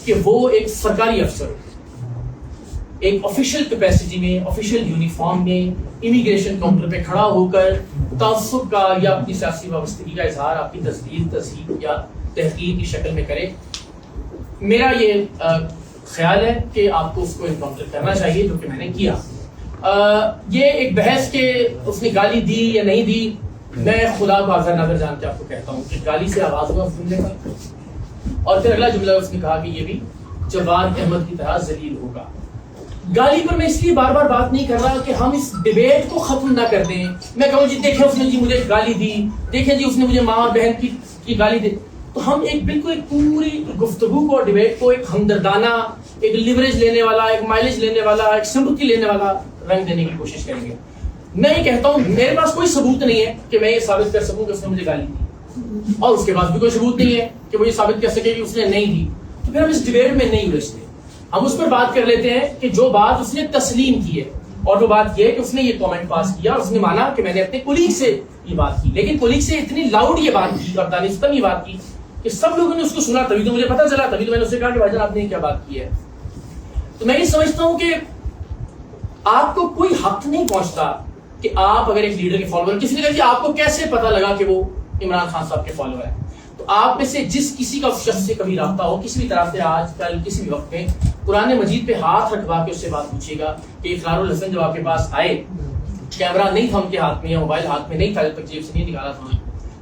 کہ وہ ایک سرکاری افسر ایک آفیشیل کیپیسٹی میں, آفیشیل یونیفارم میں امیگریشن کاؤنٹر پہ کھڑا ہو کر تعصب کا یا اپنی سیاسی وابستگی کا اظہار آپ کی تصدیق, تصحیح یا تحقیق کی شکل میں کرے. میرا یہ خیال ہے کہ آپ کو اس کو انکاؤنٹر کرنا چاہیے, جو کہ میں نے کیا. یہ ایک بحث کہ اس نے گالی دی یا نہیں دی, میں خدا کو حاضر ناظر جان کے آپ کو کہتا ہوں کہ گالی سے آواز ہوا سننے کا, اور پھر اگلا جملہ اس نے کہا کہ یہ بھی جواد احمد کی طرح ذلیل ہوگا. گالی پر میں اس لیے بار بار بات نہیں کر رہا کہ ہم اس ڈیبیٹ کو ختم نہ کر دیں. میں کہوں جی دیکھیں اس نے جی مجھے گالی دی, دیکھیں جی اس نے مجھے ماں اور بہن کی گالی دی, تو ہم ایک بالکل ایک پوری گفتگو کو, ڈیبیٹ کو ایک ہمدردانہ, ایک لیوریج لینے والا, ایک مائلیج لینے والا, ایک سمپتھی لینے والا رنگ دینے کی کوشش کریں گے. میں یہ کہتا ہوں میرے پاس کوئی ثبوت نہیں ہے کہ میں یہ ثابت کر سکوں کہ اس نے مجھے گالی دی, اور اس کے پاس بھی کوئی ثبوت نہیں ہے کہ وہ یہ ثابت کر سکے کہ اس نے نہیں دی. تو پھر ہم اس ڈیبیٹ میں نہیں الجھتے, ہم اس پر بات کر لیتے ہیں کہ جو بات اس نے تسلیم کی ہے, اور وہ بات یہ ہے کہ اس نے یہ کامنٹ پاس کیا, اس نے مانا کہ میں نے اپنے کولیگ سے یہ بات کی, لیکن کولیگ سے اتنی لاؤڈ یہ بات کی اور دانستہ یہ بات کی کہ سب لوگوں نے اس کو سنا, تبھی تو مجھے پتا چلا, تبھی تو میں نے اس سے کہا کہ بھائی جان آپ نے کیا بات کی ہے. تو میں یہ سمجھتا ہوں کہ آپ کو کوئی حق نہیں پہنچتا کہ آپ اگر ایک لیڈر کے فالوور, کسی نے کہا کہ آپ کو کیسے پتا لگا کہ وہ عمران خان صاحب کے فالوور ہیں, تو آپ میں سے جس کسی کا اس شخص سے کبھی رابطہ ہو کسی بھی طرح سے, آج کل کسی بھی وقت میں قرآن مجید پہ ہاتھ رکھوا کے اس سے بات پوچھے گا کہ اقرار الحسن جب آپ کے پاس آئے, کیمرہ نہیں تھا ان کے ہاتھ میں یا موبائل ہاتھ میں نہیں تھا, جب تک جیب سے نہیں نکالا تھا,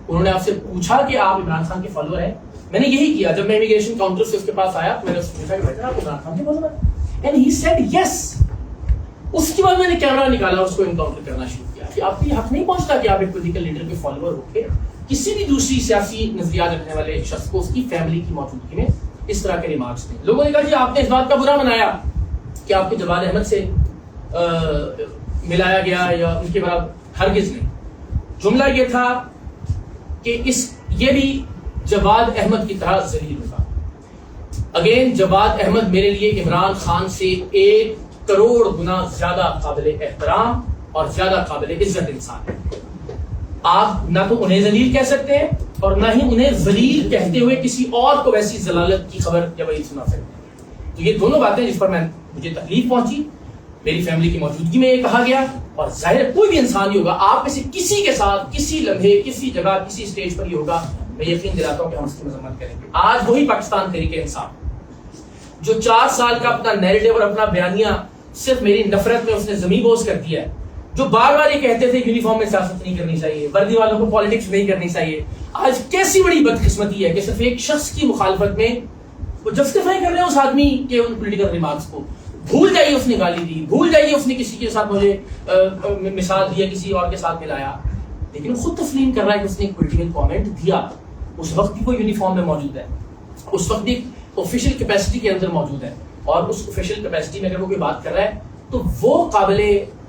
انہوں نے آپ سے پوچھا کہ آپ عمران خان کے فالوور ہیں. میں نے یہی کیا جب میں امیگریشن کاؤنٹر سے اس کے پاس آیا, میں نے اس کو پوچھا کہ بھائی آپ عمران خان کے فالوور ہیں, اینڈ ہی سیڈ یس. اس کے بعد میں نے کیمرہ نکالا, اس کو انکاؤنٹر کرنا شروع کیا کہ آپ کو یہ حق نہیں پہنچتا کہ آپ ایک پولیٹیکل لیڈر کے فالوور ہو کے کسی بھی دوسری سیاسی نظریات رکھنے والے شخص کو اس کی فیملی کی موجودگی میں اس طرح کے ریمارکس دیں. لوگوں نے کہا جی آپ نے اس بات کا برا منایا کہ آپ کو جواد احمد سے ملایا گیا یا ان کے برابر, ہرگز نہیں. جملہ یہ تھا کہ یہ بھی جواد احمد کی طرح ذلیل ہوگا. اگین جواد احمد میرے لیے عمران خان سے 1 کروڑ گنا زیادہ قابل احترام اور زیادہ قابل عزت انسان ہے. آپ نہ تو انہیں ذلیل کہہ سکتے ہیں اور نہ ہی انہیں ذلیل کہتے ہوئے کسی اور کو ویسی ضلالت کی خبر یا وعید سنا سکتے ہیں. تو یہ دونوں باتیں جس پر مجھے تکلیف پہنچی, میری فیملی کی موجودگی میں یہ کہا گیا, اور ظاہر کوئی بھی انسان ہی ہوگا آپ میں سے کسی کے ساتھ کسی لمحے کسی جگہ کسی اسٹیج پر یہ ہوگا, میں یقین دلاتا ہوں کہ ہم اس کی مذمت کریں گے. آج وہی پاکستان تحریک انصاف جو 4 سال کا اپنا نیریٹو اور اپنا بیانیہ صرف میری نفرت میں اس نے زمین بوز کر دیا ہے, جو بار بار یہ کہتے تھے یونیفارم میں سیاست نہیں کرنی چاہیے, وردی والوں کو پالیٹکس نہیں کرنی چاہیے, آج کیسی بڑی بدقسمتی ہے کہ صرف ایک شخص کی مخالفت میں وہ جسٹیفائی کر رہے ہیں اس آدمی کے ان پولیٹیکل ریمارکس کو. بھول جائیے اس نے گالی دی, بھول جائیے اس نے کسی کے ساتھ مجھے مثال دی, کسی اور کے ساتھ ملایا, لیکن خود تسلیم کر رہا ہے کہ اس نے ایک پولیٹیکل کامنٹ دیا. اس وقت بھی وہ یونیفارم میں موجود ہے, اس وقت بھی آفیشیل کیپیسٹی کے اندر موجود ہے, اور اس آفیشیل کیپیسٹی میں اگر وہ کوئی بات کر رہا ہے تو وہ قابل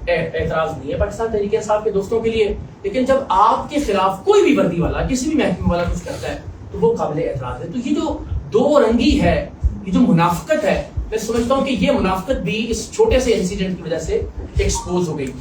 اعتراض نہیں ہے پاکستان تحریک انصاف کے دوستوں کے لیے. لیکن جب آپ کے خلاف کوئی بھی وردی والا کسی بھی محکمے والا کچھ کرتا ہے تو وہ قابل اعتراض ہے. تو یہ جو 2 رنگی ہے, یہ جو منافقت ہے, میں سمجھتا ہوں کہ یہ منافقت بھی اس چھوٹے سے انسیڈنٹ کی وجہ سے ایکسپوز ہو گئی.